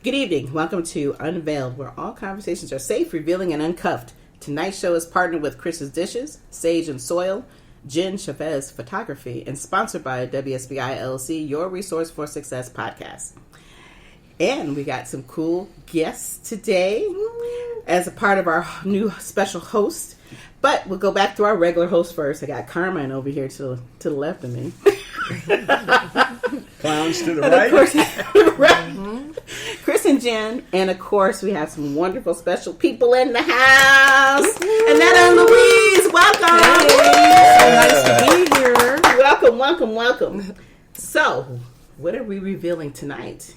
Good evening. Welcome to Unveiled, where all conversations are safe, revealing, and uncuffed. Tonight's show is partnered with Chris's Dishes, Sage and Soil, Jenn, Chavez Photography, and sponsored by WSBI LLC, your resource for success podcast. And we got some cool guests today as a part of our new special host. But we'll go back to our regular host first. I got Carmine over here to the left of me. Clowns to the right. Of course, right. Chris and Jenn. And of course, we have some wonderful special people in the house. Annetta and Louise, welcome. Hey, so nice to be here. Welcome. So, what are we revealing tonight?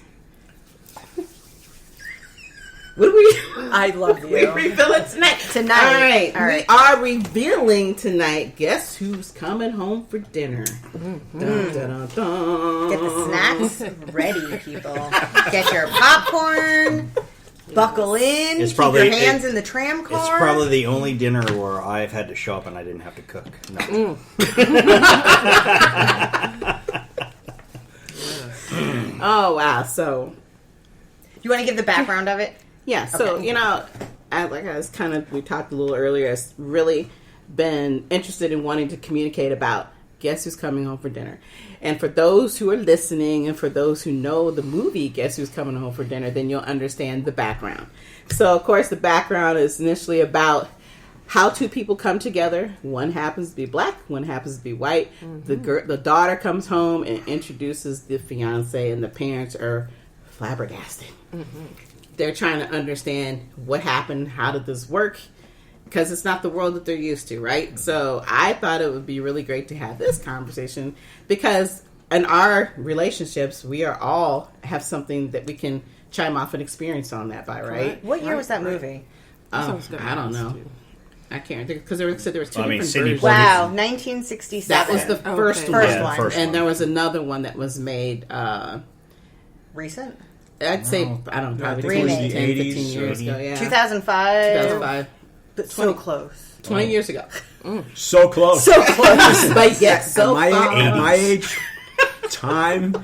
What are we? I love you. We're revealing tonight. All right. We are revealing tonight. Guess who's coming home for dinner? Dun, dun, dun, dun. Get the snacks ready, people. Get your popcorn. Buckle in. It's probably, keep your hands in the tram car. It's probably the only dinner where I've had to show up and I didn't have to cook. No. Oh, wow. So, you want to give the background of it? yeah. So, Okay. we talked a little earlier, I've really been interested in wanting to communicate about Guess Who's Coming Home for Dinner. And for those who are listening and for those who know the movie Guess Who's Coming Home for Dinner, then you'll understand the background. So, of course, the background is initially about how two people come together. One happens to be black, one happens to be white. Mm-hmm. The daughter comes home and introduces the fiance, and the parents are flabbergasted. Mm-hmm. They're trying to understand what happened, how did this work, because it's not the world that they're used to, right? Mm-hmm. So I thought it would be really great to have this conversation, because in our relationships, we are all have something that we can chime off an experience on that by, right? What year was that movie? I don't know. I can't think, because there was two different versions. Wow, 1967. That was the first one. First one. And there was another one that was made recent? I'd say, I don't know, probably 10, 15 years ago. Yeah. 2005. But so close. 20 years ago. So close. So close. But yes, so at my age, time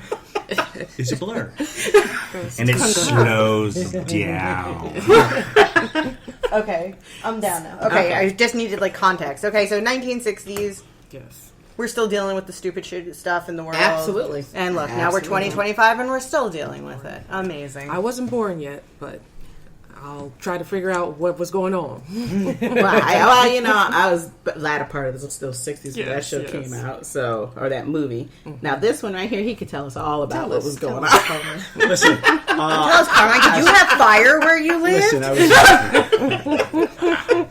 is a blur. And it slows down. Okay, I'm down now. Okay, I just needed context. Okay, so 1960s. Yes. We're still dealing with the stupid shit stuff in the world. Absolutely. And look, now we're 2025 and we're still dealing with it. Amazing. I wasn't born yet, but I'll try to figure out what was going on. I was latter part of the still 60s when that show came out, or that movie. Mm-hmm. Now this one right here, he could tell us all about what was going on. Listen, tell us, Carmine, did you have fire where you live? Listen,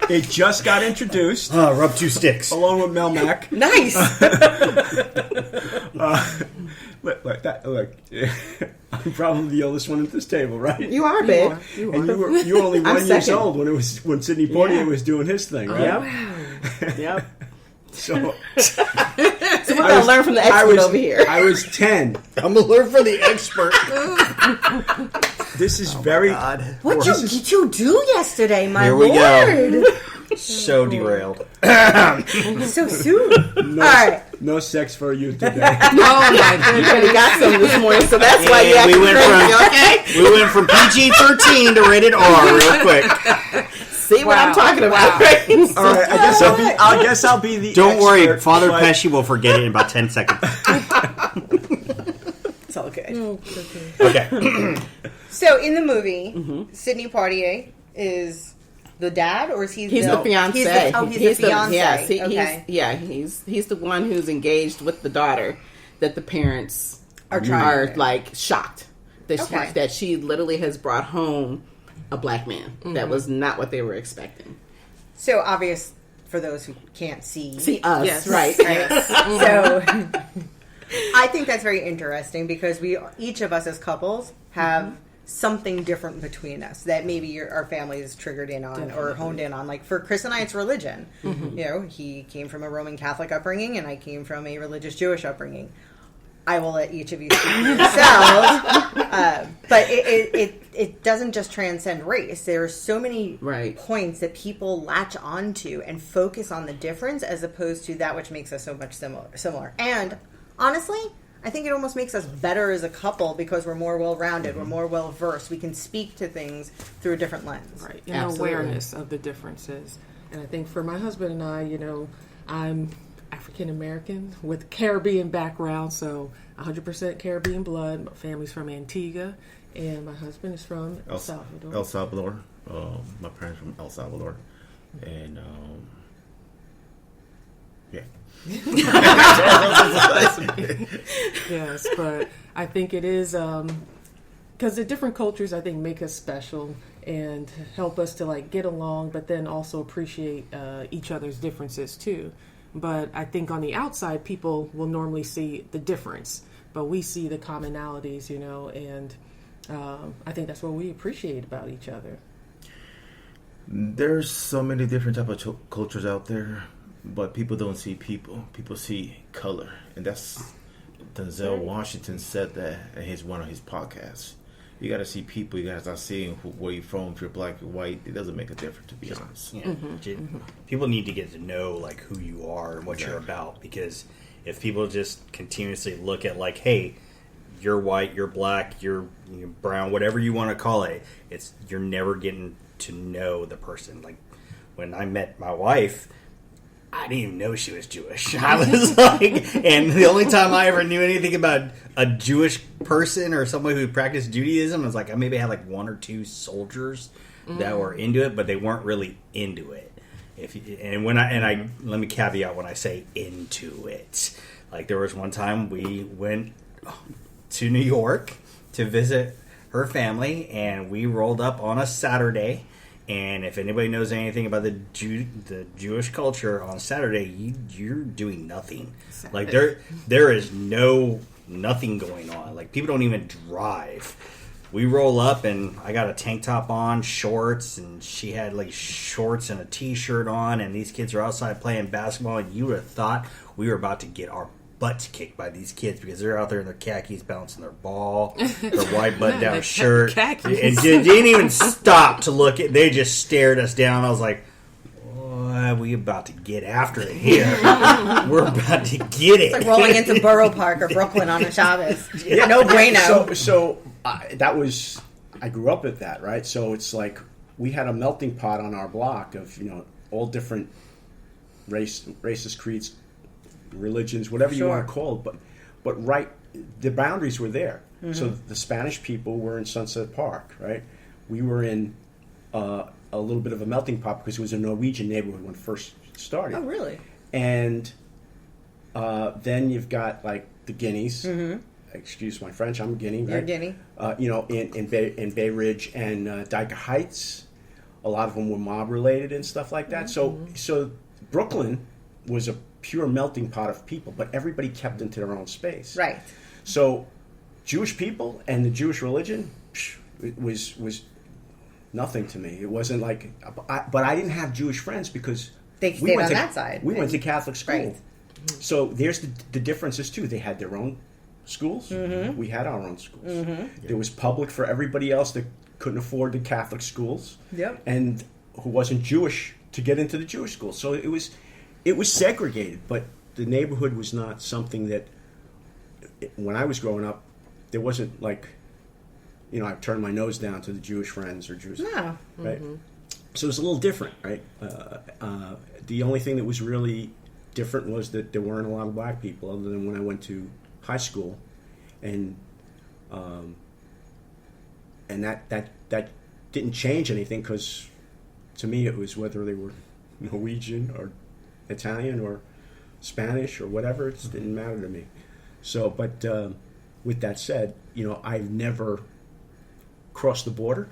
it just got introduced. Rub two sticks. Along with Mel Mac. Nice. Look, I'm probably the oldest one at this table, right? You are, babe. You were only 1 year old when Sidney Poitier was doing his thing, right? Yep. So we're going to learn from the expert over here. I was 10. I'm going to learn from the expert. This is very... God. What did you do yesterday, my Here we lord? Go. So derailed. So soon. All right. No sex for you today. Oh my goodness. You already got some this morning, so that's why you have we went from PG-13 to rated R real quick. See what I'm talking about, right? All right, I guess I'll be the Don't worry, expert, Father Pesce will forget it in about 10 seconds. It's all okay. Okay. So in the movie, Sidney Poitier is the dad, or is he? He's the fiance. He's the fiance. Yes, he's the one who's engaged with the daughter. That the parents are shocked that she literally has brought home a black man. Mm-hmm. That was not what they were expecting. So obvious for those who can't see us, yes. right? So I think that's very interesting, because each of us as couples have something different between us that maybe our family is triggered in on or honed in on. Like for Chris and I, it's religion. Mm-hmm. He came from a Roman Catholic upbringing, and I came from a religious Jewish upbringing. I will let each of you speak for yourselves. But it doesn't just transcend race. There are so many points that people latch onto and focus on the difference, as opposed to that which makes us so much similar. And honestly, I think it almost makes us better as a couple because we're more well-rounded, we're more well-versed. We can speak to things through a different lens. Right, and awareness of the differences. And I think for my husband and I, I'm African-American with Caribbean background, so 100% Caribbean blood. My family's from Antigua, and my husband is from El Salvador. El Salvador. My parents from El Salvador. And, yeah. Yes, but I think it is because the different cultures I think make us special and help us to like get along, but then also appreciate each other's differences too. But I think on the outside, people will normally see the difference, but we see the commonalities, and I think that's what we appreciate about each other. There's so many different type of cultures out there. But people don't see people. People see color. And that's Denzel Washington said that in one of his podcasts. You got to see people. You got to start seeing where you're from. If you're black or white, it doesn't make a difference, to be honest. Yeah. People need to get to know like who you are and what you're about. Because if people just continuously look at like, hey, you're white, you're black, you're brown, whatever you want to call it, you're never getting to know the person. Like when I met my wife, I didn't even know she was Jewish. I was like, and the only time I ever knew anything about a Jewish person or somebody who practiced Judaism was like I maybe had like one or two soldiers that were into it, but they weren't really into it. Let me caveat when I say into it. Like there was one time we went to New York to visit her family, and we rolled up on a Saturday. And if anybody knows anything about the Jewish culture, on Saturday you're doing nothing. Like there is nothing going on. Like people don't even drive. We roll up and I got a tank top on, shorts, and she had like shorts and a t-shirt on, and these kids are outside playing basketball, and you would have thought we were about to get our butts kicked by these kids because they're out there in their khakis bouncing their ball, their white button-down shirt, khakis. and didn't even stop to look at. They just stared us down. I was like, "Oh, we about to get after it here. We're about to get it." It's like rolling into Borough Park or Brooklyn on a Chavez. Yeah, no bueno. So that was, I grew up at that, right? So it's like we had a melting pot on our block of all different races, creeds, religions, whatever you want to call it, but right, the boundaries were there. So the Spanish people were in Sunset Park, right? We were in a little bit of a melting pot because it was a Norwegian neighborhood when it first started. Oh, really? And then you've got like the Guineas. Excuse my French, I'm a Guinea, right? You're Guinea. In Bay Ridge and Dyker Heights, a lot of them were mob related and stuff like that. So Brooklyn was a pure melting pot of people, but everybody kept into their own space. Right. So Jewish people and the Jewish religion it was nothing to me. It wasn't like, but I didn't have Jewish friends because they stayed on that side. We went to Catholic school. Right. So there's the differences too. They had their own schools. We had our own schools. There was public for everybody else that couldn't afford the Catholic schools. Yep. And who wasn't Jewish to get into the Jewish schools. So it was segregated, but the neighborhood was not something that, when I was growing up, there wasn't like, I turned my nose down to the Jewish friends or Jewish, no. Right? So it was a little different, right? The only thing that was really different was that there weren't a lot of black people, other than when I went to high school, and that didn't change anything, because to me it was whether they were Norwegian or Italian or Spanish or whatever, it just didn't matter to me. So, but with that said, I've never crossed the border.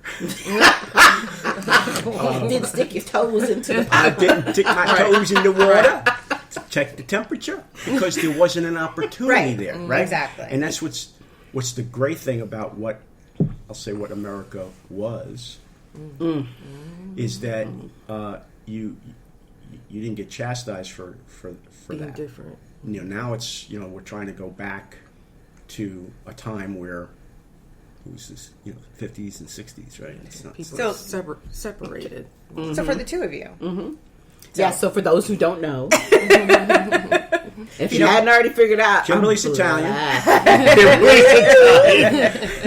Didn't stick your toes into the I didn't stick my toes in the water to check the temperature, because there wasn't an opportunity there, right? Exactly. And that's what's the great thing about what America was, is that you didn't get chastised for Being that. different. Now it's we're trying to go back to a time where it was this 50s and 60s, right? It's not People So- are separated. So for the two of you, Yeah, so for those who don't know, If you hadn't already figured out, Kimberly's Italian.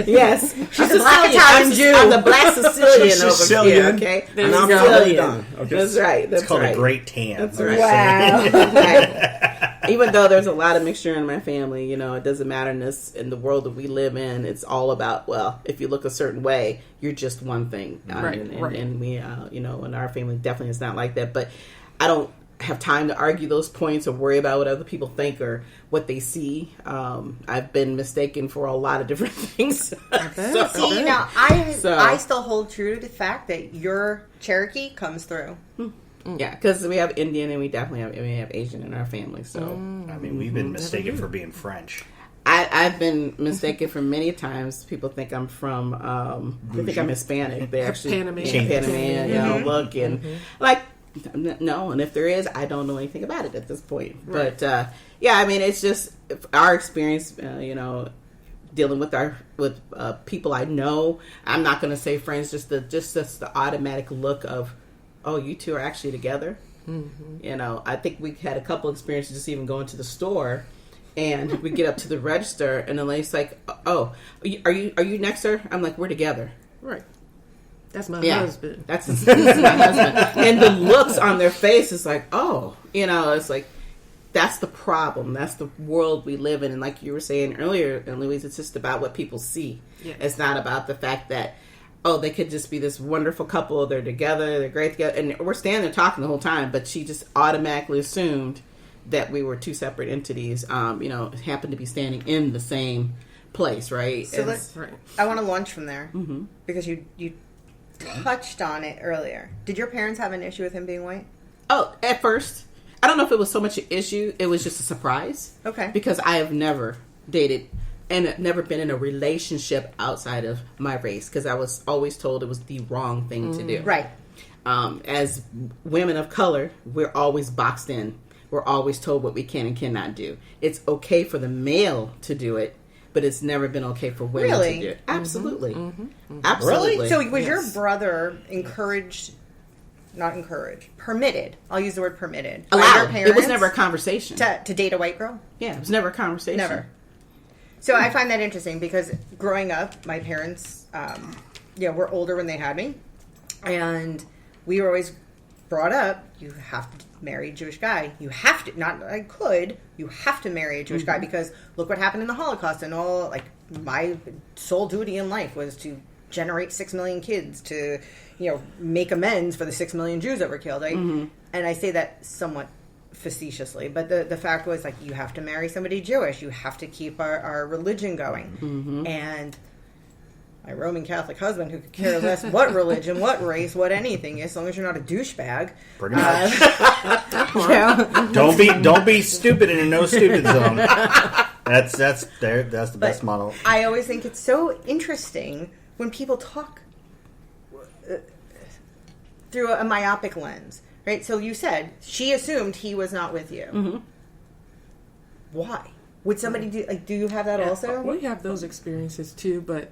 Yes, She's a black Italian Jew. I'm the black Sicilian She's over Sicilian. here. Okay, And I'm Sicilian. done. Okay. That's right. That's It's called right. a great tan. That's Let me right. say. Wow. Right. Even though there's a lot of mixture in my family, it doesn't matter in the world that we live in. It's all about, well, if you look a certain way, you're just one thing. Right. And we, in our family definitely is not like that. But I don't have time to argue those points or worry about what other people think or what they see. I've been mistaken for a lot of different things. See, now I still hold true to the fact that your Cherokee comes through. Yeah, because we have Indian and we definitely have Asian in our family. So I mean, we've been mistaken for being French. I've been mistaken for many times. People think I'm from. They think I'm Hispanic. They actually Panamanian, look and like. No, and if there is, I don't know anything about it at this point. Right. But I mean, it's just our experience. Dealing with people I know. I'm not going to say friends. Just the automatic look of, oh, you two are actually together. Mm-hmm. I think we had a couple experiences just even going to the store, and we get up to the register, and the lady's like, "Oh, are you next to her?" I'm like, "We're together." Right. That's my husband. That's my husband. And the looks on their face is like, oh, it's like, that's the problem. That's the world we live in. And like you were saying earlier, and Louise, it's just about what people see. Yeah. It's not about the fact that, oh, they could just be this wonderful couple. They're together. They're great together. And we're standing there talking the whole time. But she just automatically assumed that we were two separate entities, happened to be standing in the same place, right? So I want to launch from there because you touched on it earlier. Did your parents have an issue with him being white? Oh, at first. I don't know if it was so much an issue. It was just a surprise. Okay. Because I have never dated and never been in a relationship outside of my race because I was always told it was the wrong thing to do. Right. As women of color, we're always boxed in. We're always told what we can and cannot do. It's okay for the male to do it, but it's never been okay for women to do it. Absolutely. Absolutely. Really? So was your brother permitted? I'll use the word permitted. Allowed. It was never a conversation. To date a white girl? Yeah, it was never a conversation. Never. So I find that interesting because growing up, my parents, were older when they had me. And we were always brought up, you have to marry a Jewish guy. You have to, not I could, you have to marry a Jewish guy because look what happened in the Holocaust and all, like, my sole duty in life was to generate 6 million kids to, make amends for the 6 million Jews that were killed, right? And I say that somewhat facetiously, but the fact was, like, you have to marry somebody Jewish. You have to keep our religion going. And my Roman Catholic husband, who could care less what religion, what race, what anything, as long as you're not a douchebag. Pretty much. Don't be stupid in a no stupid zone. That's the best model. I always think it's so interesting when people talk through a myopic lens, right? So you said she assumed he was not with you. Why? Would somebody do you have that also? We have those experiences too, but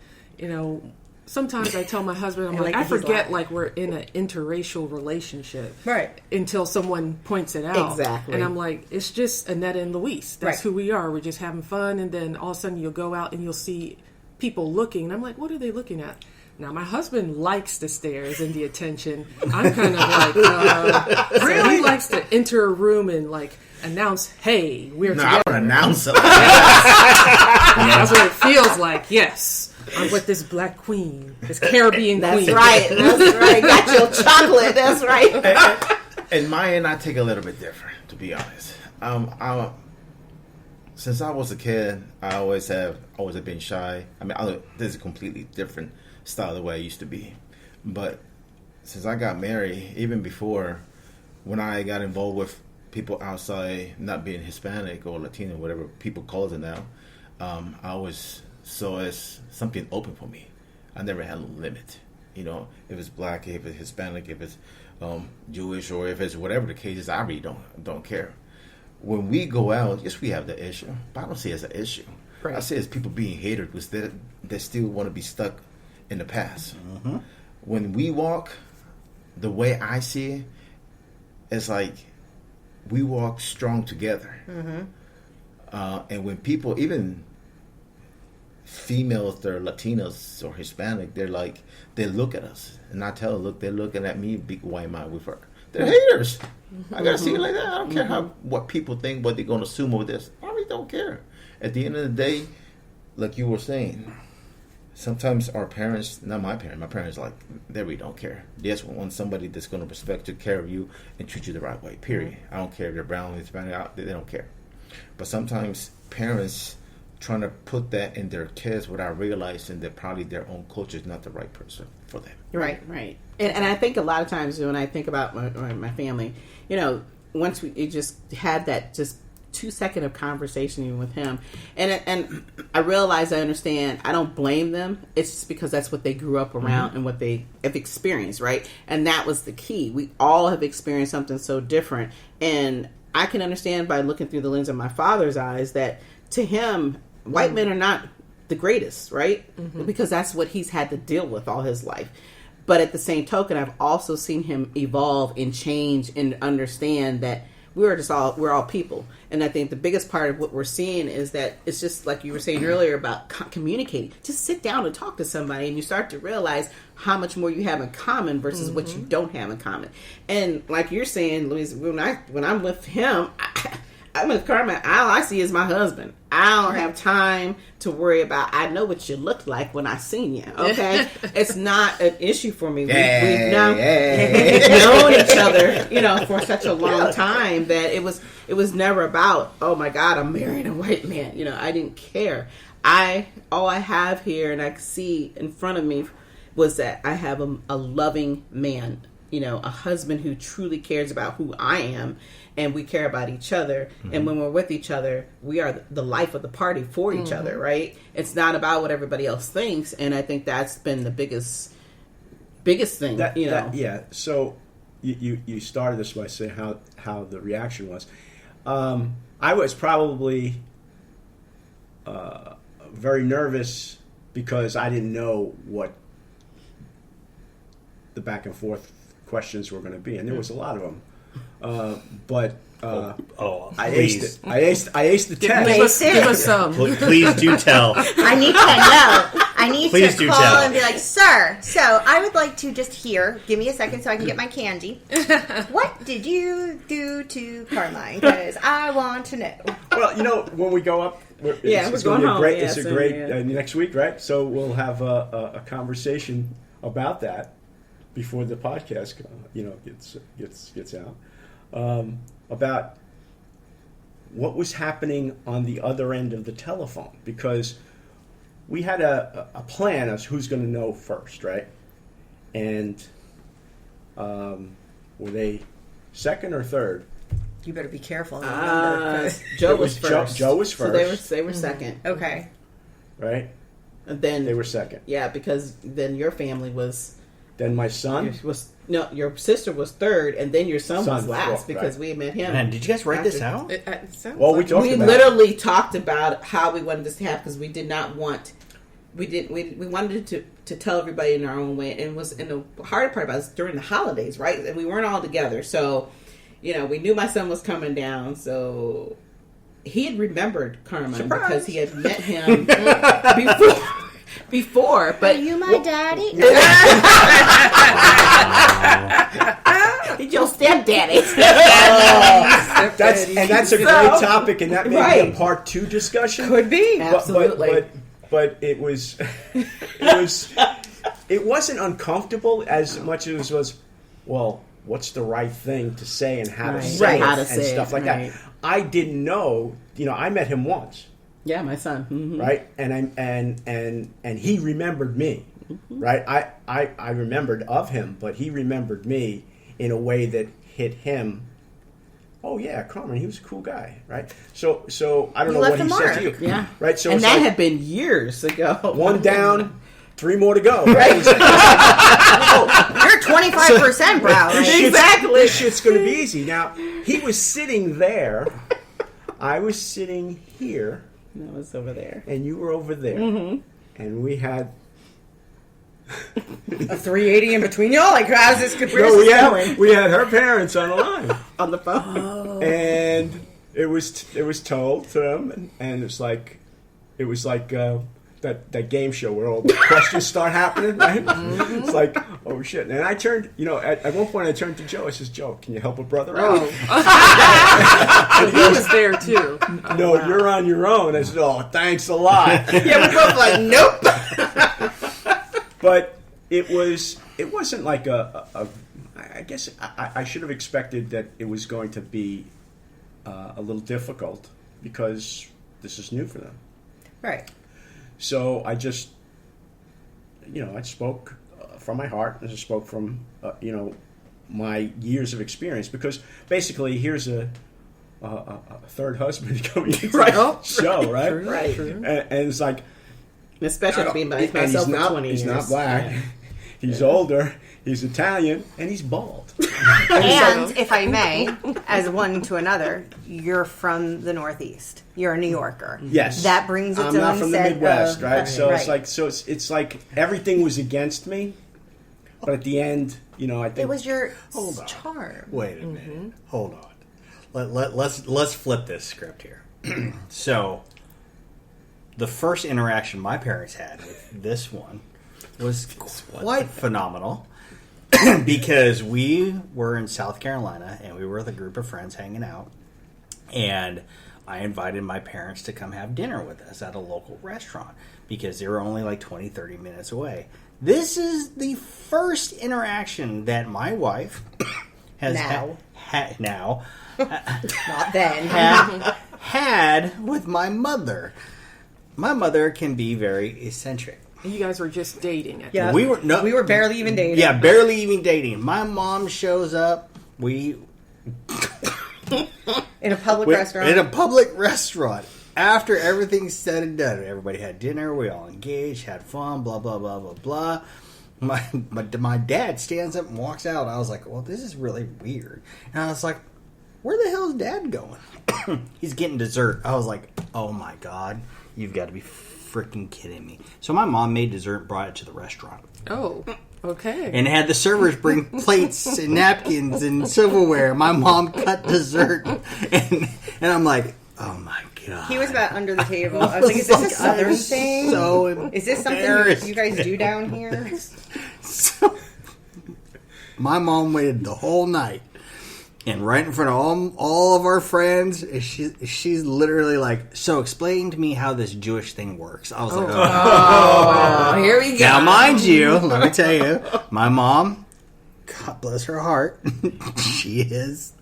sometimes I tell my husband, I'm like, I forget like we're in an interracial relationship. Right. Until someone points it out. Exactly. And I'm like, it's just Annetta and Luis. That's who we are. We're just having fun. And then all of a sudden you'll go out and you'll see people looking. And I'm like, what are they looking at? Now, my husband likes the stares and the attention. I'm kind of like, really? So he likes to enter a room and like announce, hey, we're together. I don't announce it. That's what it feels like. Yes, I'm with this black queen, this Caribbean queen. That's right. Got your chocolate. That's right. And my end, I take a little bit different, to be honest. Since I was a kid, I always have been shy. I mean, this is a completely different style the way I used to be. But since I got married, even before, when I got involved with people outside, not being Hispanic or Latino, whatever people call it now, I always saw as something open for me. I never had a limit. If it's black, if it's Hispanic, if it's Jewish, or if it's whatever the case is, I really don't care. When we go out, yes, we have the issue, but I don't see it as an issue. Right. I see it as people being hated because they still want to be stuck in the past. When we walk, the way I see it, it's like we walk strong together. And when people, even females that are Latinos or Hispanic, they're like, they look at us, and I tell them, look, they're looking at me, big white mouth with her. They're haters. I gotta see it like that. I don't care what people think, what they're gonna assume over this. I really don't care. At the end of the day, like you were saying, sometimes our parents, not my parents like, they really don't care. They just want somebody that's gonna respect you, care of you, and treat you the right way. Period. I don't care if they're brown, Hispanic, they don't care. But sometimes parents trying to put that in their kids without realizing that probably their own culture is not the right person for them. Right. And I think a lot of times when I think about my family, once we just had that just 2-second of conversation with him, and I realize, I understand, I don't blame them. It's just because that's what they grew up around and what they have experienced, right? And that was the key. We all have experienced something so different, and I can understand by looking through the lens of my father's eyes that to him, white men are not the greatest, right? Because that's what he's had to deal with all his life. But at the same token, I've also seen him evolve and change and understand that we're all people. And I think the biggest part of what we're seeing is that it's just like you were saying earlier about communicating. Just sit down and talk to somebody, and you start to realize how much more you have in common versus what you don't have in common. And like you're saying, Louise, when I'm with him, I'm with Carmine, all I see is my husband. I don't have time to worry about, I know what you look like when I seen you, okay? It's not an issue for me. We've known each other, for such a long time that it was never about, oh my God, I'm marrying a white man. I didn't care. All I have here and I can see in front of me was that I have a loving man, a husband who truly cares about who I am, and we care about each other. And when we're with each other, we are the life of the party for each other, right? It's not about what everybody else thinks, and I think that's been the biggest thing, Yeah. So you started this by saying how the reaction was. I was probably very nervous because I didn't know what the back and forth questions were going to be, and there was a lot of them. But I aced it. I aced the test. Give us some. Please do tell. I need to know. I need Please to do call tell. and be like, sir, so I would like to just hear, give me a second so I can get my candy. What did you do to Carmine? Because I want to know. Well, when we go up, we're it's going home. It's a great next week, right? So we'll have a conversation about that before the podcast, gets out. About what was happening on the other end of the telephone, because we had a plan as who's going to know first, right? And were they second or third? You better be careful. Joe was first. Joe was first. So they were second. Okay. Right? And then They were second. Yeah, because then your family was. Then my son your sister was third, and then your son was last fourth, because right. we met him. Man, did you guys write this out? Well, we talked We about literally talked about how we wanted this to happen because we did not want. We wanted to tell everybody in our own way, and the hard part about it was during the holidays, right? And we weren't all together, so we knew my son was coming down, so he had remembered Carmine because he had met him before, but are you my daddy? He's your stepdaddy. That's a great topic, and that may be a part 2 discussion. Could be, absolutely. But it was, it wasn't uncomfortable as much as it was. Well, what's the right thing to say and how to say it and stuff like that. I didn't know. I met him once. Yeah, my son. Mm-hmm. Right, and he remembered me. Mm-hmm. Right, I remembered of him, but he remembered me in a way that hit him. Oh yeah, Carmine, he was a cool guy, right? So I don't know what he said to you. Yeah, right. So and that had been years ago. 1 down, 3 more to go. Right? You're 25%, bro. Exactly. This shit's going to be easy. Now he was sitting there. I was sitting here. And I was over there. And you were over there. Mm-hmm. And we had a 380 in between y'all. Like, how's this going? We had her parents on the line. On the phone. And it was told to them, and it was like that game show where all the questions start happening, right? It's like, oh shit! And I turned, at one point I turned to Joe. I says, Joe, can you help a brother out? He was there too. No, you're on your own. I said, oh, thanks a lot. Yeah, we're both like, nope. But it wasn't like I guess I should have expected that it was going to be a little difficult because this is new for them. Right. So I just, I spoke from my heart. I just spoke from, my years of experience. Because basically, here's a third husband coming into the show, right? True, Right. true. And it's like, Especially being by and myself for 20 years. he's not black. Yeah. He's older. He's Italian, and he's bald. And if I may, as one to another, you're from the Northeast. You're a New Yorker. Yes, That brings its I'm own not from the set Midwest, of- right? So Right. it's like everything was against me, but at the end, I think It was your Hold on. charm. Wait a minute. Hold on. Let's flip this script here. So, the first interaction my parents had with this one was quite phenomenal because we were in South Carolina and we were with a group of friends hanging out, and I invited my parents to come have dinner with us at a local restaurant because they were only like 20, 30 minutes away. This is the first interaction that my wife has Now. Not then. had with my mother. My mother can be very eccentric. You guys were just dating. Yeah. We were barely even dating. Yeah, barely even dating. My mom shows up. We In a public restaurant. in a public restaurant. After everything's said and done, everybody had dinner. We all engaged, had fun. Blah blah blah blah blah. My dad stands up and walks out. I was like, well, this is really weird. And I was like, where the hell is Dad going? He's getting dessert. I was like, oh my God, you've got to be freaking kidding me. So my mom made dessert and brought it to the restaurant. Oh, okay. And had the servers bring plates and napkins and silverware. My mom cut dessert. And I'm like, oh my God. He was about under the table. I was like, is this a Southern thing? So Is this something embarrassed. you guys do down here? So, my mom waited the whole night, and right in front of all of our friends, she's literally like, "So explain to me how this Jewish thing works." I was like, Oh, here we go. Now, mind you, let me tell you, my mom, God bless her heart, she is,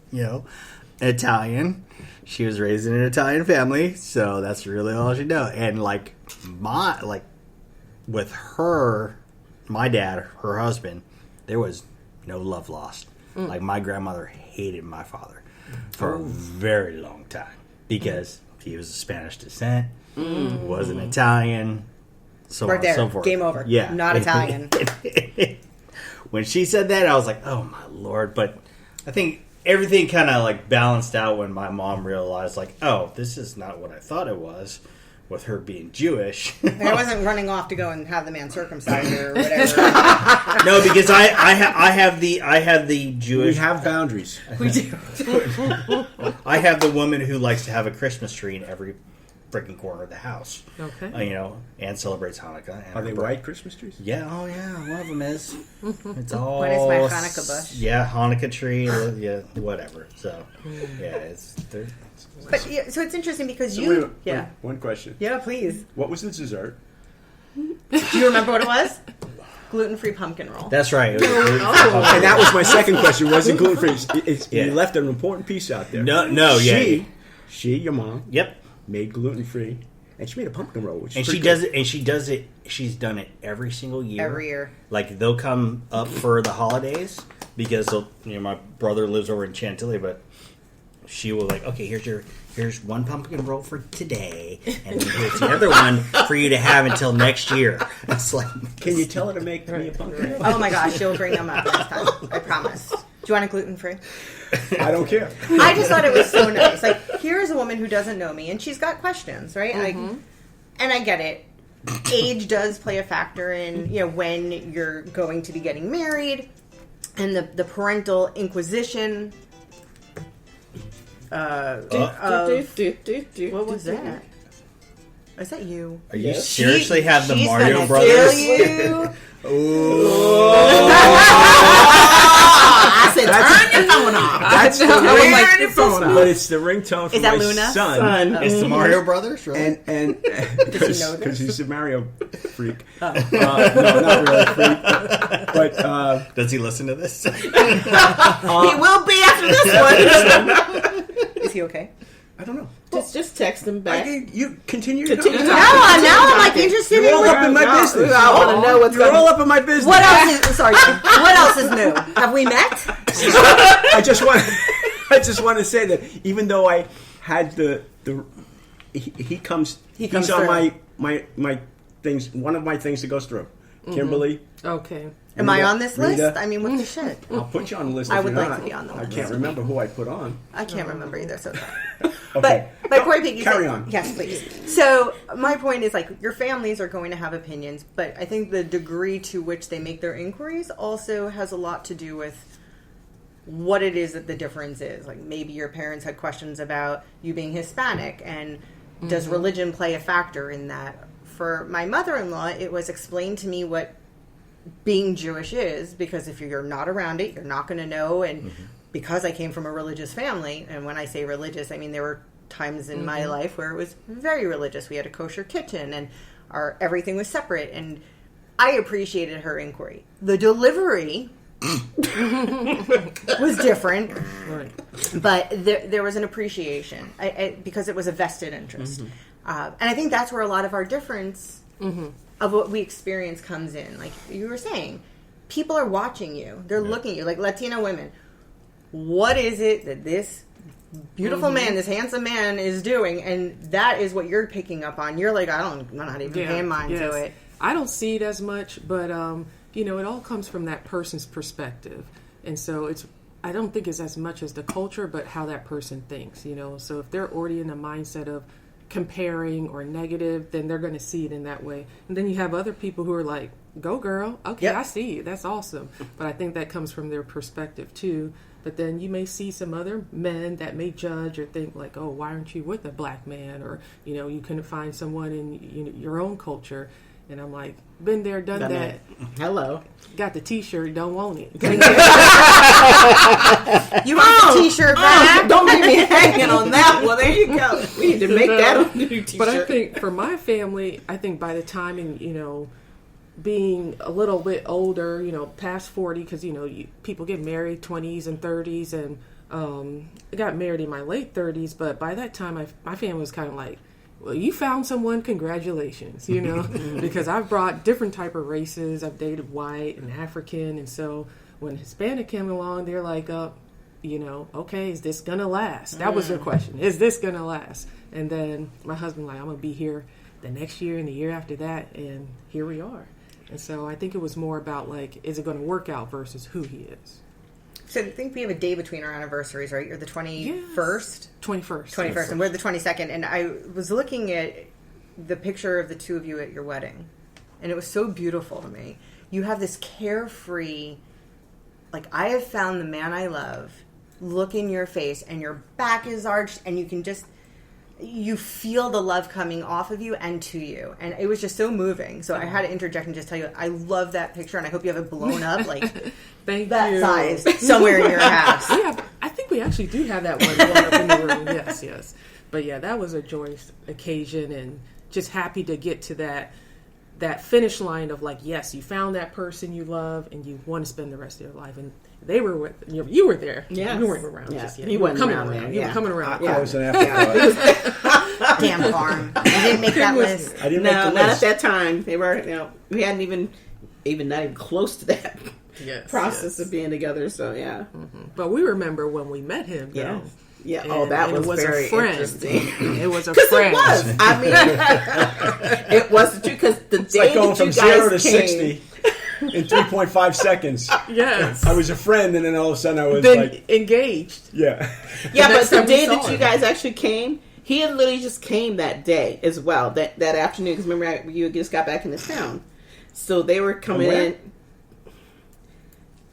Italian. She was raised in an Italian family, so that's really all she knows. And with her, my dad, her husband, there was no love lost. Like, my grandmother hated my father for a very long time because he was of Spanish descent, wasn't Italian, so Right on there. and so forth. Game over. Yeah. Not Italian. When she said that, I was like, oh my Lord. But I think everything kind of balanced out when my mom realized, oh, this is not what I thought it was, with her being Jewish. I wasn't running off to go and have the man circumcised or whatever. No, because I have the Jewish. we have boundaries. We do. I have the woman who likes to have a Christmas tree in every freaking corner of the house. Okay. And celebrates Hanukkah. And Are they her birth- white Christmas trees? Yeah, oh yeah, one of them is. It's all. What is my Hanukkah bush? Yeah, Hanukkah tree. Yeah, whatever. So, yeah, they're. But yeah, so it's interesting because So you. wait, Yeah. one question. Yeah, please. What was the dessert? Do you remember what it was? Gluten-free pumpkin roll. That's right. And that was my second question. Was it gluten free? Yeah. You left an important piece out there. No, yeah. She, your mom, Yep. made gluten free, and she made a pumpkin roll. Which And is she does it. And she does it. She's done it every single year. Every year. Like, they'll come up for the holidays because my brother lives over in Chantilly, but she will okay, here's one pumpkin roll for today, and then here's the other one for you to have until next year. It's like, Can you tell her to make me a pumpkin roll? Oh my gosh, she'll bring them up next time. I promise. Do you want a gluten-free? I don't care. I just thought it was so nice. Like, here's a woman who doesn't know me, and she's got questions, right? Like, and I get it. Age does play a factor in, when you're going to be getting married, and the parental inquisition. What was that? Is that you? Are you seriously have the She's Mario gonna Brothers? kill you. I said, turn your phone off. That's the Turn your phone off. But it's the ringtone for Is that my Luna? son. It's the Mario Brothers, right? And Does he know this? because he's a Mario freak. No, not really a freak. But Does he listen to this? He will be after this one. Is he okay? I don't know. Just text him back. You continue. Continue to talking. Now I'm like interested You're all in up in my business. I want to know what's You're going all on. up in my business. What else is sorry? What else is new? Have we met? I just want to say that even though I had he comes He he's comes on through. my things, one of my things that goes through. Kimberly, Okay. Am I on this list? Rita. I mean, what the shit? I'll put you on the list. I if would you're like not. to be on the I list. can't remember who I put on. I can't remember either. So, Okay. but Corey Piggy, Carry on. Yes, please. So my point is, like, your families are going to have opinions, but I think the degree to which they make their inquiries also has a lot to do with what it is that the difference is. Like, maybe your parents had questions about you being Hispanic, and does religion play a factor in that? For my mother-in-law, it was explained to me what being Jewish is, because if you're not around it, you're not going to know. And because I came from a religious family, and when I say religious, I mean there were times in my life where it was very religious. We had a kosher kitchen, and everything was separate, and I appreciated her inquiry. The delivery was different, Right. but there was an appreciation because it was a vested interest. And I think that's where a lot of our difference of what we experience comes in. Like you were saying, people are watching you. They're looking at you. Like Latino women, what is it that this beautiful man, this handsome man is doing? And that is what you're picking up on. You're like, I'm not even paying mind to it. I don't see it as much, but it all comes from that person's perspective, and so I don't think it's as much as the culture, but how that person thinks. So if they're already in the mindset of comparing or negative, then they're going to see it in that way. And then you have other people who are like, go girl, okay, Yep. I see you, that's awesome. But I think that comes from their perspective too. But then you may see some other men that may judge or think like, oh, why aren't you with a black man? Or you couldn't find someone in your own culture. And I'm like, been there, done that. Hello. Got the t-shirt, don't want it. You want the t-shirt back? Don't leave me hanging on that one. There you go. We need to make that on the new t-shirt. But I think for my family, I think by the time being a little bit older, past 40, because people get married 20s and 30s, and I got married in my late 30s. But by that time, my family was kind of like, well, you found someone, congratulations, because I've brought different type of races. I've dated white and African, and so when Hispanic came along, they're like, okay, is this gonna last? That was their question. Is this gonna last? And then my husband like, I'm gonna be here the next year and the year after that, and here we are. And so I think it was more about like, is it gonna work out versus who he is. So I think we have a day between our anniversaries, right? You're the 21st? 21st. 21st, and we're the 22nd. And I was looking at the picture of the two of you at your wedding, and it was so beautiful to me. You have this carefree, like, I have found the man I love, look in your face, and your back is arched, and you feel the love coming off of you and to you. And it was just so moving. So I had to interject and just tell you, I love that picture, and I hope you have it blown up, like, Thank that you. size, somewhere in your house. I think we actually do have that one going up in the room. Yes. But yeah, that was a joyous occasion, and just happy to get to that finish line of like, yes, you found that person you love, and you want to spend the rest of your life. And they were with you were there. Yes. You weren't around Yeah. just yet. He You were wasn't coming around around. there, You yeah. were coming around. I was an afterthought. Damn farm. You didn't make that list. I didn't make No, the not at list. that time. They were, we hadn't even not even close to that process of being together. So yeah, But we remember when we met him. yeah, though. yeah. And- Oh, that and was it was very a friend. interesting. It was a Because friend. it was. I mean, it was true. Because the It's day like going that from you 0 to guys came, 60 in 3.5 seconds. Yes. I was a friend, and then all of a sudden I was Then like, engaged. yeah. yeah. The But next the time we day saw that you him. guys actually came, he had literally just came that day as well. That afternoon. Because remember, you just got back into town, so they were coming From where? in.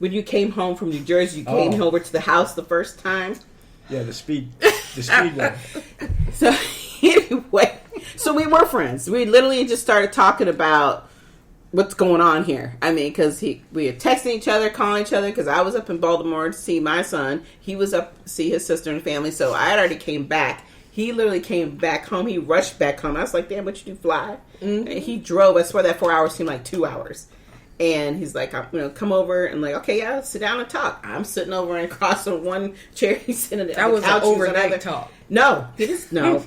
When you came home from New Jersey, you came over to the house the first time. Yeah, the speed. The Speedway. So anyway, so we were friends. We literally just started talking about what's going on here. I mean, because we were texting each other, calling each other, because I was up in Baltimore to see my son. He was up to see his sister and family, so I had already came back. He literally came back home. He rushed back home. I was like, damn, what you do, fly? Mm-hmm. And he drove. I swear that 4 hours seemed like 2 hours. And he's like, come over and like, okay, yeah, sit down and talk. I'm sitting over and across on one chair. He's sitting on the That was couch. an overnight talk. No, he just no,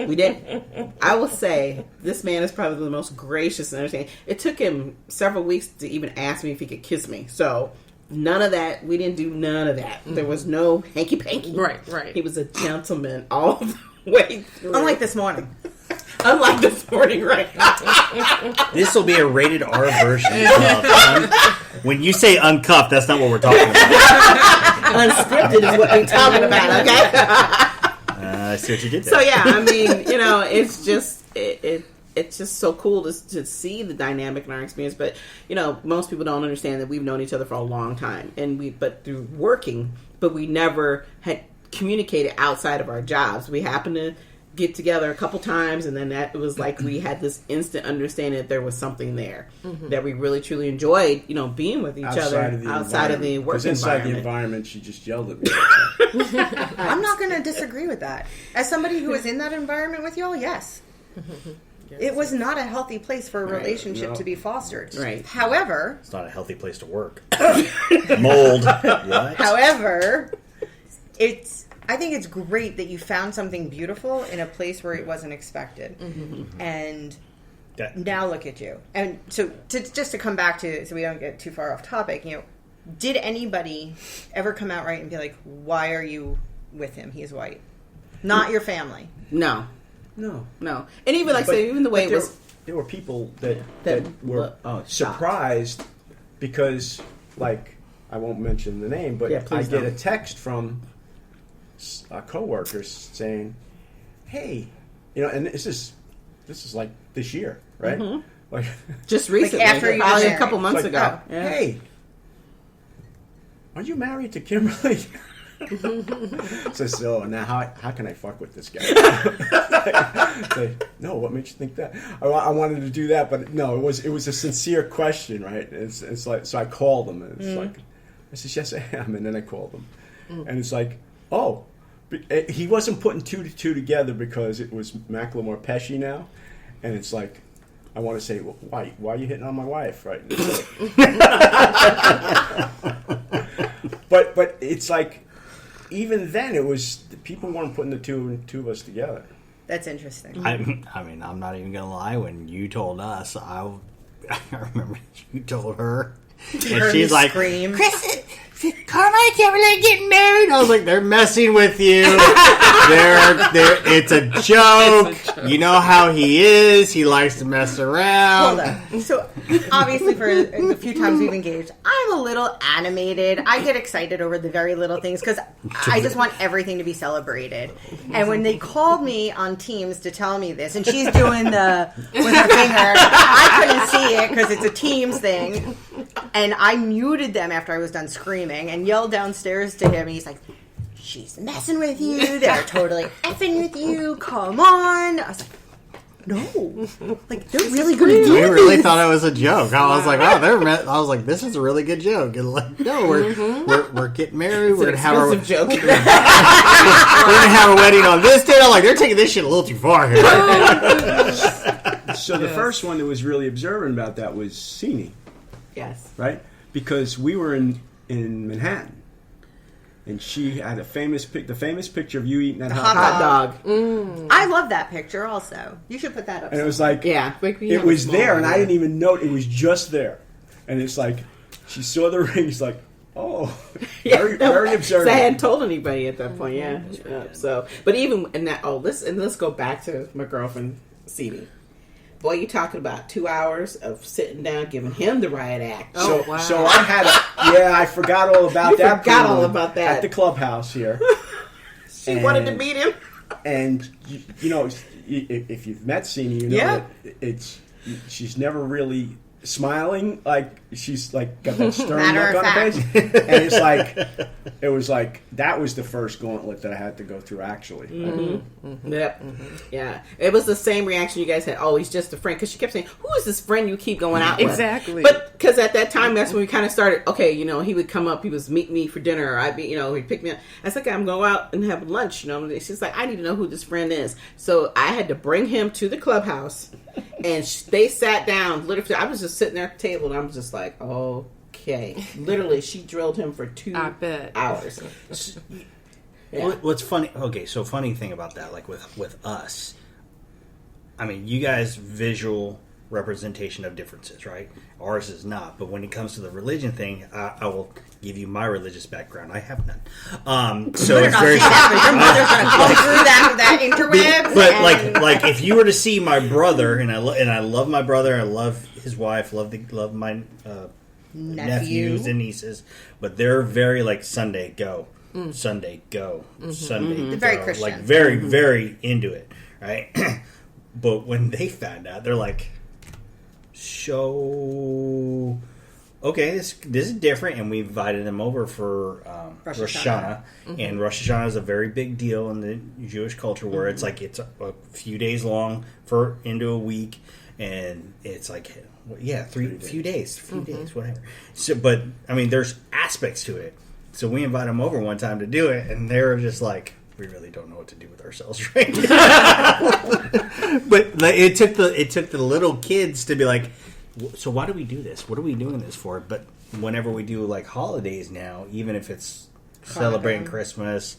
we didn't. I will say this man is probably the most gracious and understanding. It took him several weeks to even ask me if he could kiss me. So none of that. We didn't do none of that. There was no hanky panky. Right. He was a gentleman all the way through. Unlike this morning. Unlike this morning, right? This will be a rated R version of when you say uncuffed, that's not what we're talking about. Unscripted is what we're talking about, okay? I see what you did there. So yeah, I mean, it's just it's just so cool to see the dynamic in our experience. But most people don't understand that we've known each other for a long time, but through working, but we never had communicated outside of our jobs. We happened to get together a couple times, and then that was like we had this instant understanding that there was something there that we really truly enjoyed, being with each other outside of the work environment. Inside the environment, she just yelled at me. I'm not going to disagree with that. As somebody who was in that environment with y'all, yes. It was not a healthy place for a relationship to be fostered. Right. However, it's not a healthy place to work. Mold. What? However, I think it's great that you found something beautiful in a place where it wasn't expected. Mm-hmm. And now look at you. And so just to come back to, so we don't get too far off topic, did anybody ever come out right and be like, why are you with him? He's white. Not your family. No. And even even the way it was. There were people that were surprised because, like, I won't mention the name, but I get a text from coworkers saying, "Hey, and this is like this year, right? Mm-hmm. Like just recently, after probably a couple months ago. Hey, are you married to Kimberly?" So now how can I fuck with this guy? No, what makes you think that? I wanted to do that, but no, it was a sincere question, right? It's like, so I called him, and it's like, I said, yes, I am, and then I called him, and it's like, oh, he wasn't putting two to two together because it was Macklemore Pesce now, and it's like, I want to say, well, why are you hitting on my wife, right? But it's like, even then, it was people weren't putting the two of us together. That's interesting. I mean, I'm not even gonna lie. When you told us, I remember you told her, and she's like, scream. "Chris, Carmine and Kimberly getting married." I was like, "They're messing with you. It's a joke. You know how he is. He likes to mess around." Hold on. So obviously, for the few times we've engaged, I'm a little animated. I get excited over the very little things because I just want everything to be celebrated. And when they called me on Teams to tell me this, and she's doing with her finger, I couldn't see it because it's a Teams thing. And I muted them after I was done screaming and yelled downstairs to him. And he's like, "She's messing with you. They're totally effing with you. Come on." I was like, no. Like, they're really going to do We this. really thought it was a joke. I was like, "Oh, I was like, this is a really good joke." And like, no, we're getting married. We're gonna have our joke. We're gonna have a wedding on this date. I'm like, they're taking this shit a little too far here. So the first one that was really observant about that was Sini. Yes. Right? Because we were in Manhattan, and she had the famous picture of you eating that Hot dog. I love that picture also. You should put that up. And it was like, it was there, and I didn't even know it was just there. And it's like, she saw the ring, she's like, oh, very observant. So I hadn't told anybody at that point, So, but even in that, let's go back to my girlfriend, Cede. Boy, you talking about 2 hours of sitting down, giving him the riot act. So I had I forgot all about that. Forgot all about that at the clubhouse here. She wanted to meet him, and if you've met Cini, you know that she's never really smiling, like she's like got that stern Matter look of on her fact. face, and it's like it was like that was the first gauntlet that I had to go through. Actually, Yep. Yeah. It was the same reaction you guys had. Oh, he's just a friend. Because she kept saying, who is this friend you keep going out with? Exactly. But because at that time, that's when we kind of started, okay, you know, he would come up, he was meet me for dinner, or I'd be, you know, he'd pick me up. I was like, I'm going to go out and have lunch, you know. And she's like, I need to know who this friend is. So I had to bring him to the clubhouse, and they sat down. Literally, I was just sitting there at the table, and I was just like, okay. Literally, she drilled him for 2 hours. Yeah. What's funny? Okay, so funny thing about that, like with us, I mean, you guys visual representation of differences, right? Ours is not. But when it comes to the religion thing, I will give you my religious background. I have none. So it's very. Your mother's gonna come through that interwebs. But and- like if you were to see my brother, and I love my brother, I love his wife, love my nephews and nieces, but they're very like Sunday go. Sunday go. Sunday go. Very Christian. Like very, very into it, right? But when they found out, they're like, so okay, this is different, and we invited them over for Rosh Hashanah. And Rosh Hashanah is a very big deal in the Jewish culture, where it's like it's a few days long for into a week, and it's like few days, whatever. So, but I mean, there's aspects to it. So we invited them over one time to do it, and they were just like, we really don't know what to do with ourselves right now. But it took the little kids to be like, so why do we do this? What are we doing this for? But whenever we do like holidays now, even if it's celebrating Christmas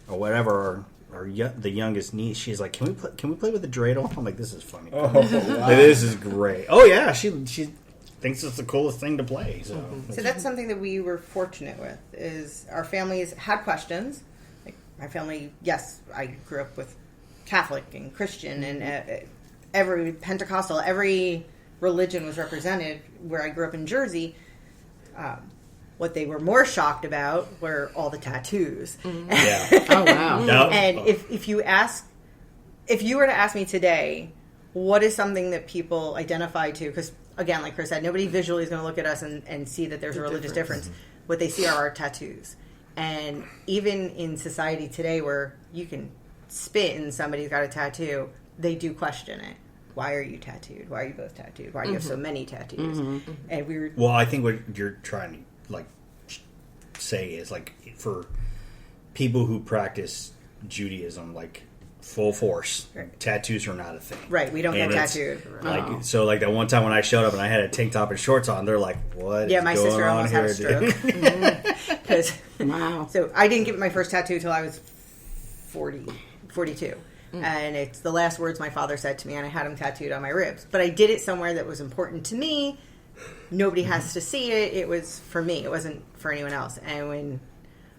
or whatever, the youngest niece, she's like, can we play with the dreidel? I'm like, this is funny. oh wow. Like, this is great. Oh yeah, she thinks it's the coolest thing to play. So that's something that we were fortunate with, is our families had questions. Like my family, yes, I grew up with Catholic and Christian and every Pentecostal, every religion was represented where I grew up in Jersey. What they were more shocked about were all the tattoos. yeah. Oh, wow. No. And if you were to ask me today, what is something that people identify to, because again, like Chris said, nobody visually is going to look at us and see that there's a religious difference. What they see are our tattoos. And even in society today where you can spit and somebody's got a tattoo, they do question it. Why are you tattooed? Why are you both tattooed? Why do you have so many tattoos? And Well, I think what you're trying to like say is like for people who practice Judaism, like full force, tattoos are not a thing. right, we don't And get it's, tattooed. Like so, like that one time when I showed up and I had a tank top and shorts on, they're like, "What? Yeah, is my going sister on almost here, had a dude?" stroke. 'Cause- Wow. So I didn't get my first tattoo till I was 42. And it's the last words my father said to me, and I had him tattooed on my ribs. But I did it somewhere that was important to me. Nobody has to see it. It was for me. It wasn't for anyone else. And when...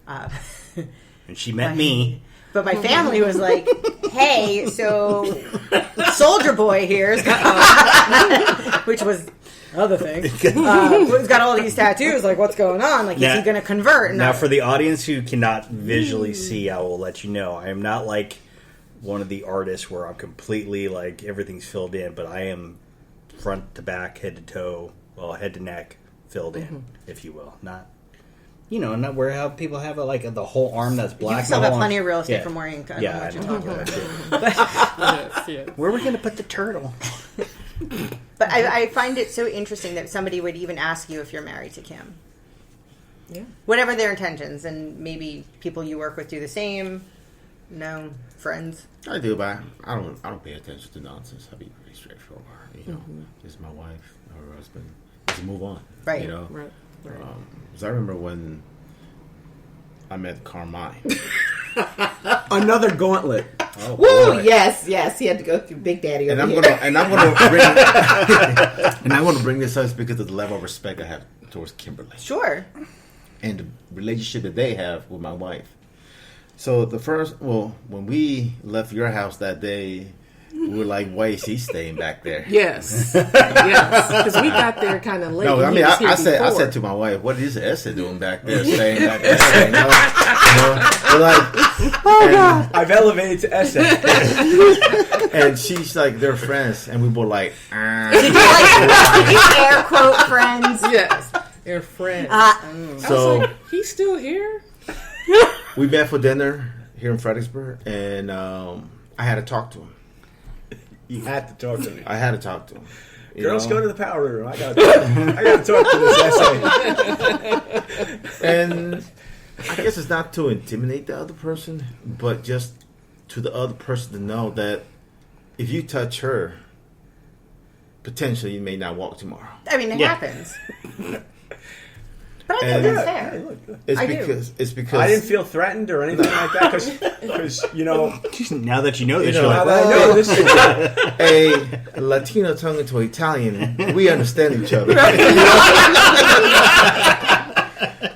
And she met me. But my family was like, hey, so Soldier Boy here, which was other thing, he's got all these tattoos. Like, what's going on? Like, is he going to convert? And Now, for the audience who cannot visually see, I will let you know. I am not like one of the artists where I'm completely like everything's filled in, but I am front to back, head to toe, well, head to neck filled in, if you will. Not, not where how people have the whole arm that's black. you still the have whole plenty arm. of real estate Yeah. for more ink. I Yeah, know what I you're know. talking about. Where are we going to put the turtle? But I find it so interesting that somebody would even ask you if you're married to Kim. Yeah. Whatever their intentions, and maybe people you work with do the same. No friends. I do, but I don't pay attention to nonsense. I'll be pretty straightforward. This is my wife, her husband. Let's move on. Right. Right. Because I remember when I met Carmine. Another gauntlet. Oh, Woo! boy. Yes. He had to go through Big Daddy over here. I'm gonna bring this up because of the level of respect I have towards Kimberly Sure. and the relationship that they have with my wife. So when we left your house that day, we were like, why is he staying back there? Yes, because we got there kind of late. No, I mean, I said to my wife, what is Essa doing back there, staying back there? We're like, oh God. I've elevated to Essa. And she's like, they're friends. And we were like, Did you air quote friends? Yes, they're friends. So, like, he's still here? we met for dinner here in Fredericksburg, and I had to talk to him. You had to talk to me. I had to talk to him. Girls, go to the powder room. I got to talk to this essay. And I guess it's not to intimidate the other person, but just to the other person to know that if you touch her, potentially you may not walk tomorrow. I mean, it happens. But I think that's fair. It's because I didn't feel threatened or anything like that because Now that you know this, you're now like, that I know this is a Latino tongue into Italian, we understand each other.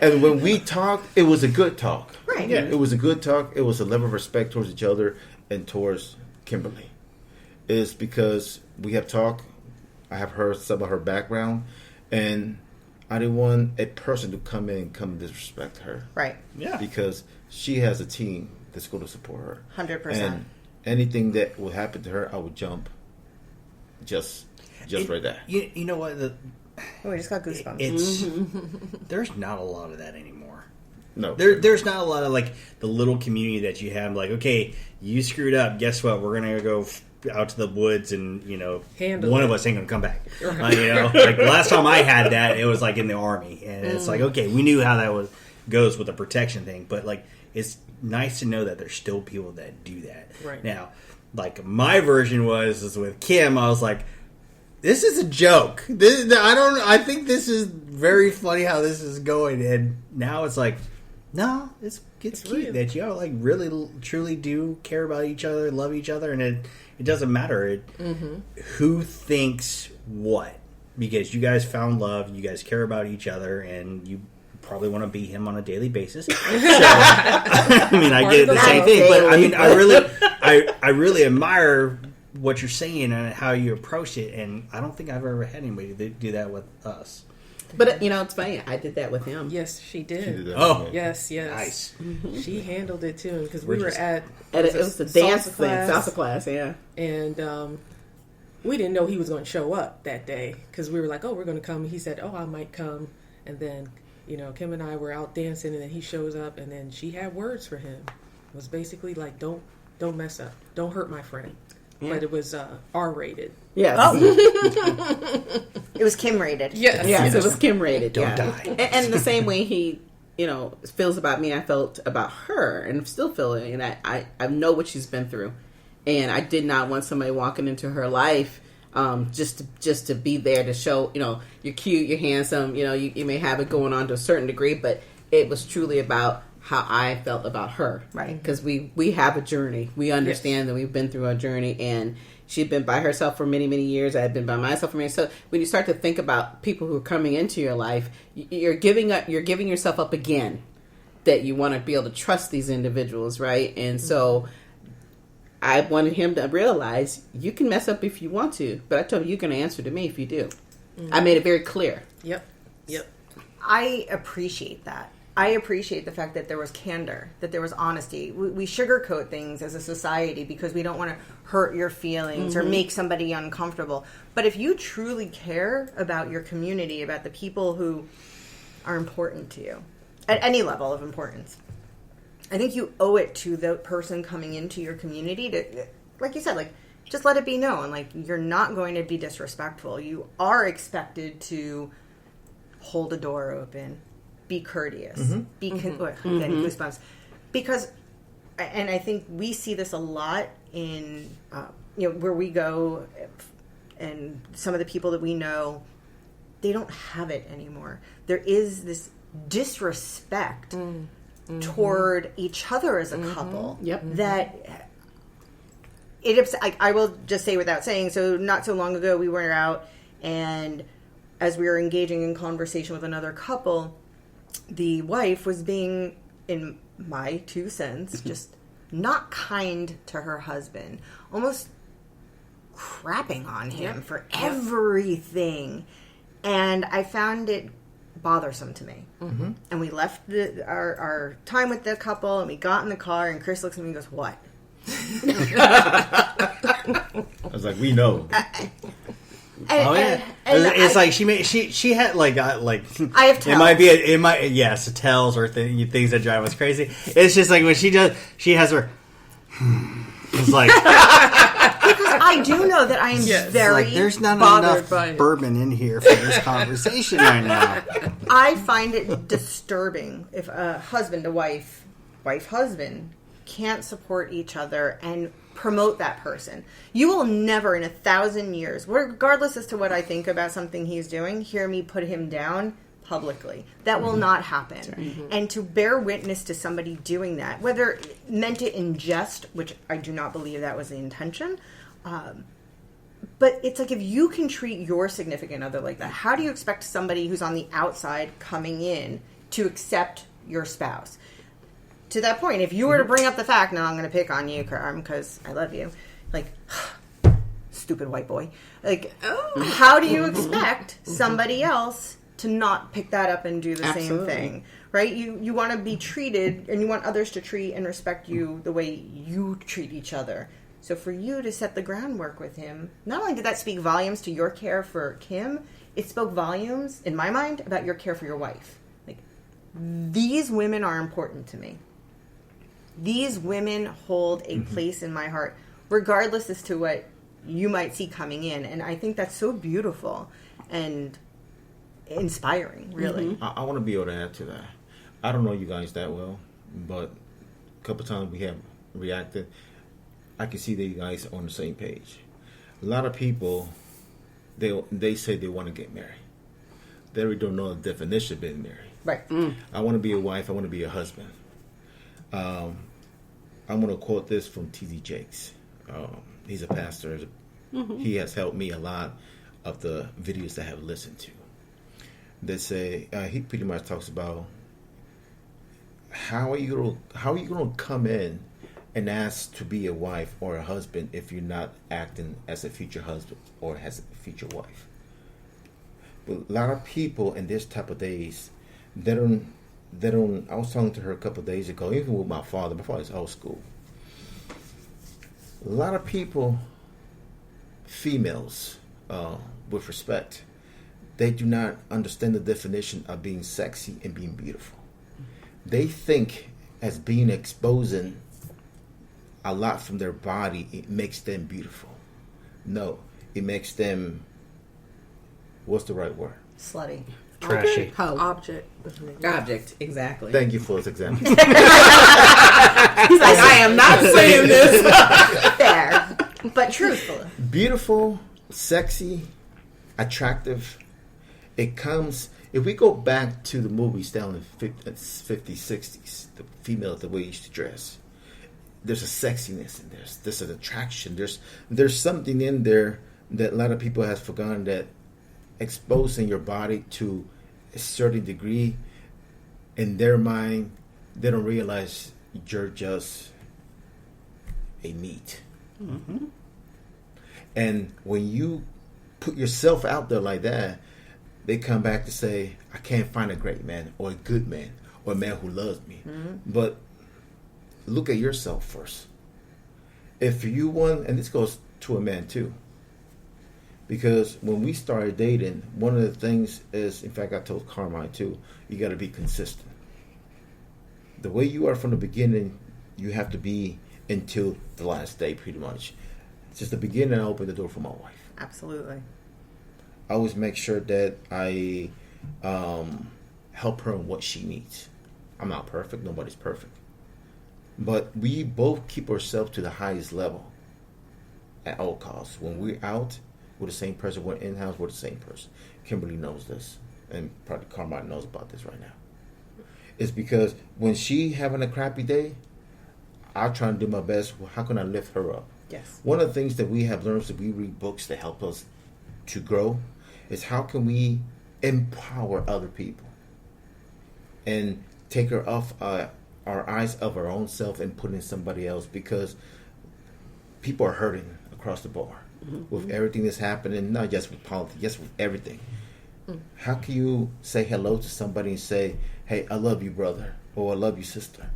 And when we talked, it was a good talk. Right. Yeah. It was a good talk. It was a level of respect towards each other and towards Kimberly. It's because we have talked. I have heard some of her background, and I didn't want a person to come in and come disrespect her. Right. yeah. Because she has a team that's going to support her. 100%. And anything that will happen to her, I would jump just right there. You know what? Oh, I just got goosebumps. It's there's not a lot of that anymore. No. There's not a lot of like the little community that you have. Like, okay, you screwed up. Guess what? We're gonna go out to the woods, and Handle one it. of us ain't gonna come back. Like the last time I had that, it was like in the army, and it's like, okay, we knew how that goes with the protection thing, but like it's nice to know that there's still people that do that. Right. Now, like my version was with Kim. I was like, this is a joke. I think this is very funny how this is going, and now it's like, no, it's cute real. that y'all like really truly do care about each other, love each other, and it doesn't matter who thinks what, because you guys found love, you guys care about each other, and you probably want to be him on a daily basis. So, I mean, I get it the same thing, but I mean, I really admire what you're saying and how you approach it, and I don't think I've ever had anybody do that with us. But it's funny. I did that with him. Yes, she did. Oh, Yes. nice. She handled it too, because we We're were just- at It was the dance salsa thing, class, salsa class. Yeah. and we didn't know he was going to show up that day, because we were like, "Oh, we're going to come." He said, "Oh, I might come," and then Kim and I were out dancing, and then he shows up, and then she had words for him. It was basically like, "Don't mess up, don't hurt my friend." Yeah. But it was R-rated. Yes. It was Kim rated. Yes. Yes, it was Kim rated. Don't yeah. die. And the same way he, feels about me, I felt about her, and I'm still feeling. And I know what she's been through, and I did not want somebody walking into her life just to be there to show, you're cute, you're handsome, you may have it going on to a certain degree, but it was truly about how I felt about her. Right. Because we have a journey. We understand that we've been through a journey, and she'd been by herself for many, many years. I had been by myself for many. So when you start to think about people who are coming into your life, you're giving yourself up again, that you want to be able to trust these individuals, right? And so I wanted him to realize you can mess up if you want to, but I told him you're going to answer to me if you do. I made it very clear. Yep. I appreciate that. I appreciate the fact that there was candor, that there was honesty. We sugarcoat things as a society because we don't want to hurt your feelings or make somebody uncomfortable. But if you truly care about your community, about the people who are important to you, at any level of importance, I think you owe it to the person coming into your community to, like you said, just let it be known. You're not going to be disrespectful. You are expected to hold a door open. Be courteous. Getting goosebumps. Because, and I think we see this a lot in, where we go, and some of the people that we know, they don't have it anymore. There is this disrespect toward each other as a couple. Yep. That I will just say without saying, so not so long ago we were out, and as we were engaging in conversation with another couple, the wife was being, in my 2 cents, just not kind to her husband. Almost crapping on him for everything. And I found it bothersome to me. Mm-hmm. And we left our time with the couple, and we got in the car, and Chris looks at me and goes, "What?" I was like, we know. It's like she had like I have tells. It might tells or things that drive us crazy. It's just like when she has her. It's like because I do know that I am very like, there's not bothered enough bourbon in here for this conversation right now. I find it disturbing if a husband, a wife, husband can't support each other and promote that person. You will never in 1,000 years, regardless as to what I think about something he's doing, hear me put him down publicly. That will not happen. Mm-hmm. And to bear witness to somebody doing that, whether meant it in jest, which I do not believe that was the intention, but it's like if you can treat your significant other like that, how do you expect somebody who's on the outside coming in to accept your spouse? To that point, if you were to bring up the fact, no, I'm going to pick on you, Carm, because I love you, like, stupid white boy. Like, how do you expect somebody else to not pick that up and do the same thing? Right? You want to be treated, and you want others to treat and respect you the way you treat each other. So for you to set the groundwork with him, not only did that speak volumes to your care for Kim, it spoke volumes, in my mind, about your care for your wife. Like, these women are important to me. These women hold a place in my heart, regardless as to what you might see coming in. And I think that's so beautiful and inspiring, really. Mm-hmm. I want to be able to add to that. I don't know you guys that well, but a couple times we have reacted. I can see that you guys are on the same page. A lot of people, they say they want to get married. They really don't know the definition of being married. Right. I want to be a wife. I want to be a husband. I'm going to quote this from T.D. Jakes. He's a pastor. Mm-hmm. He has helped me a lot of the videos that I have listened to. They say he pretty much talks about how are you going to come in and ask to be a wife or a husband if you're not acting as a future husband or as a future wife. But a lot of people in this type of days, they don't. I was talking to her a couple of days ago, even with my father's old school. A lot of people, females, with respect, they do not understand the definition of being sexy and being beautiful. They think as being exposing a lot from their body, it makes them beautiful. No, it makes them, what's the right word? Slutty. Trashy. Object, exactly. Thank you for this example. He's like, I am not saying this. Fair, but truthful. Beautiful, sexy, attractive. It comes, if we go back to the movies down in the 50s, 60s, the females, the way they used to dress, there's a sexiness in there. There's an attraction. There's something in there that a lot of people have forgotten, that exposing your body to a certain degree, in their mind, they don't realize you're just a meat. Mm-hmm. And when you put yourself out there like that, they come back to say, I can't find a great man or a good man or a man who loves me. Mm-hmm. But look at yourself first. If you want, and this goes to a man too, because when we started dating, one of the things is, in fact, I told Carmine too, you got to be consistent. The way you are from the beginning, you have to be until the last day, pretty much. Since the beginning, I opened the door for my wife. Absolutely. I always make sure that I help her in what she needs. I'm not perfect. Nobody's perfect. But we both keep ourselves to the highest level at all costs. When we're out, we're the same person. We're in-house, we're the same person. Kimberly knows this, and probably Carmine knows about this right now. It's because when she having a crappy day, I try and do my best. How can I lift her up? Yes. One of the things that we have learned is that we read books that help us to grow is how can we empower other people and take her off our eyes of our own self and put in somebody else, because people are hurting across the board. with everything that's happening, not just with politics, just with everything. How can you say hello to somebody and say, hey, I love you, brother, or I love you, sister?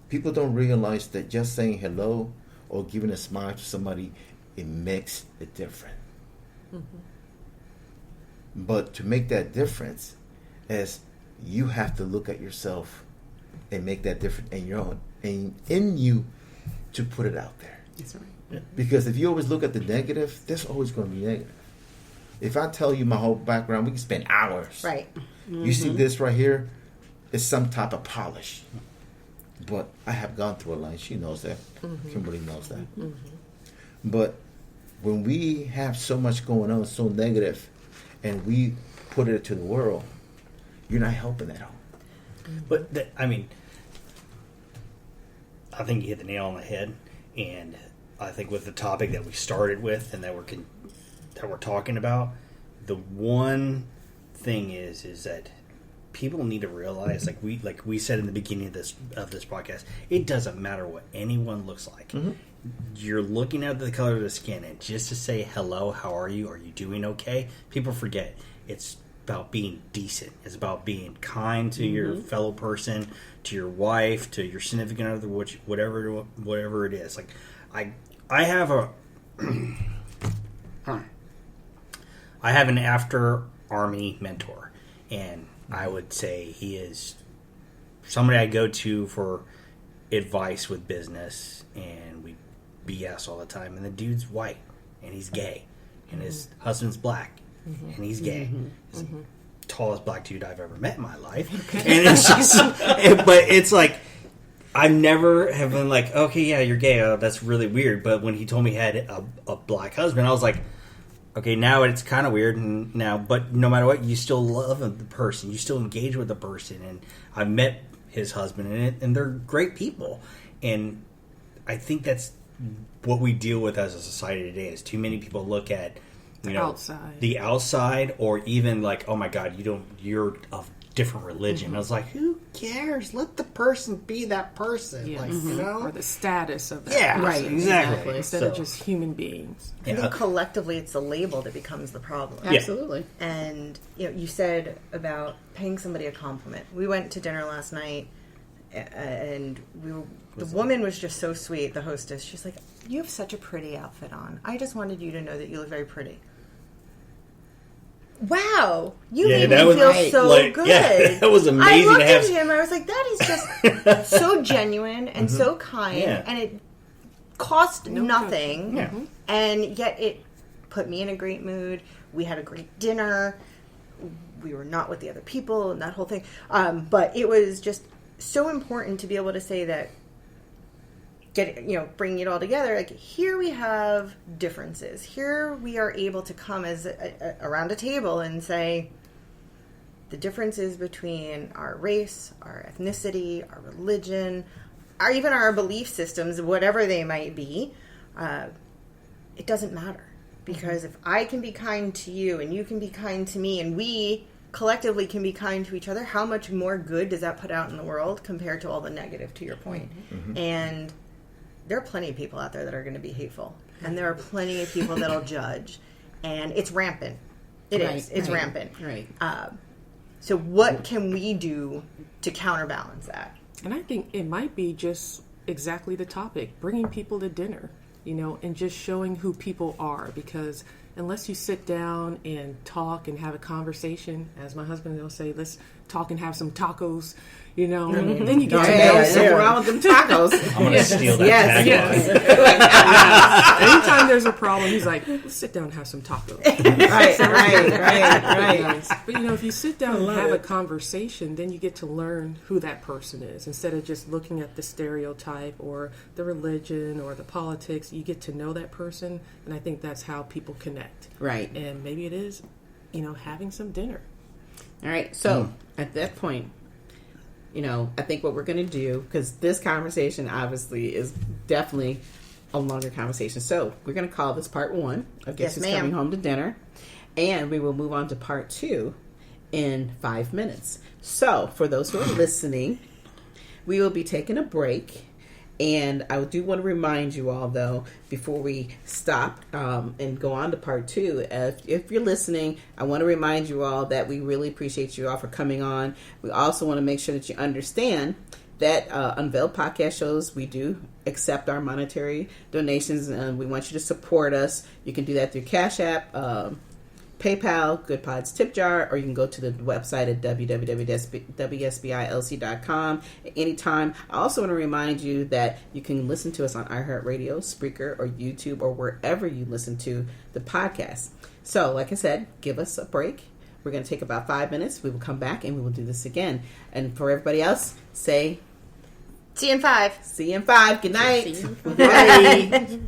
People don't realize that just saying hello or giving a smile to somebody, it makes it different. But to make that difference, as you have to look at yourself and make that difference in your own, and in you, to put it out there. That's right. Because if you always look at the negative, there's always going to be negative. If I tell you my whole background, we can spend hours. Right. You see this right here? It's some type of polish. But I have gone through a line. She knows that. Kimberly knows that. But when we have so much going on, so negative, and we put it to the world, you're not helping at all. But I think you hit the nail on the head, and I think with the topic that we started with and that we're talking about, the one thing is that people need to realize, like we said in the beginning of this podcast, it doesn't matter what anyone looks like. You're looking at the color of the skin, and just to say hello, how are you doing okay? People forget it's about being decent. It's about being kind to your fellow person, to your wife, to your significant other, whatever it is. Like I have an after Army mentor, and I would say he is somebody I go to for advice with business, and we BS all the time. And the dude's white, and he's gay, and his husband's black, and he's gay. He's the tallest black dude I've ever met in my life. And it's just, but it's like, I never have been like, okay, yeah, you're gay. Oh, that's really weird. But when he told me he had a black husband, I was like, okay, now it's kind of weird now, but no matter what, you still love the person. You still engage with the person. And I met his husband, and they're great people. And I think that's what we deal with as a society today, is too many people look at the outside, or even like, oh my God, you're of different religion. I was like, who cares? Let the person be that person. Yes. Like, you know? Or the status of that. Yeah, person. right, exactly. Instead of just human beings. I think collectively it's the label that becomes the problem. Absolutely. And you said about paying somebody a compliment. We went to dinner last night, and the woman was just so sweet, the hostess. She's like, you have such a pretty outfit on. I just wanted you to know that you look very pretty. Wow, you made me feel so good. Yeah, that was amazing. I looked at him, I was like, that is just so genuine and so kind, and it cost nothing, and yet it put me in a great mood. We had a great dinner. We were not with the other people and that whole thing, but it was just so important to be able to say that, bringing it all together, like, here we have differences. Here we are able to come as around a table and say the differences between our race, our ethnicity, our religion, even our belief systems, whatever they might be, it doesn't matter. Because if I can be kind to you and you can be kind to me, and we collectively can be kind to each other, how much more good does that put out in the world compared to all the negative, to your point? And there are plenty of people out there that are going to be hateful, and there are plenty of people that'll judge, and it's rampant. It's rampant. Right. So what can we do to counterbalance that? And I think it might be just exactly the topic, bringing people to dinner, and just showing who people are, because unless you sit down and talk and have a conversation, as my husband will say, let's talk and have some tacos, then you get to know something wrong with them tacos. I'm going to steal that tagline. Anytime there's a problem, he's like, let's sit down and have some tacos. Right. But, if you sit down and have a conversation, then you get to learn who that person is. Instead of just looking at the stereotype or the religion or the politics, you get to know that person, and I think that's how people connect. Right. And maybe it is, having some dinner. All right. So at that point, I think what we're going to do, because this conversation obviously is definitely a longer conversation. So we're going to call this part 1 of Guess Who's Coming Home to Dinner. And we will move on to part 2 in 5 minutes. So for those who are listening, we will be taking a break. And I do want to remind you all, though, before we stop and go on to part 2, if you're listening, I want to remind you all that we really appreciate you all for coming on. We also want to make sure that you understand that Unveiled podcast shows, we do accept our monetary donations, and we want you to support us. You can do that through Cash App, PayPal, Good Pods Tip Jar, or you can go to the website at www.wsbilc.com at any time. I also want to remind you that you can listen to us on iHeartRadio, Spreaker, or YouTube, or wherever you listen to the podcast. So, like I said, give us a break. We're going to take about 5 minutes. We will come back and we will do this again. And for everybody else, say... See you in 5. See you in 5. Good night. See you in 5. Bye.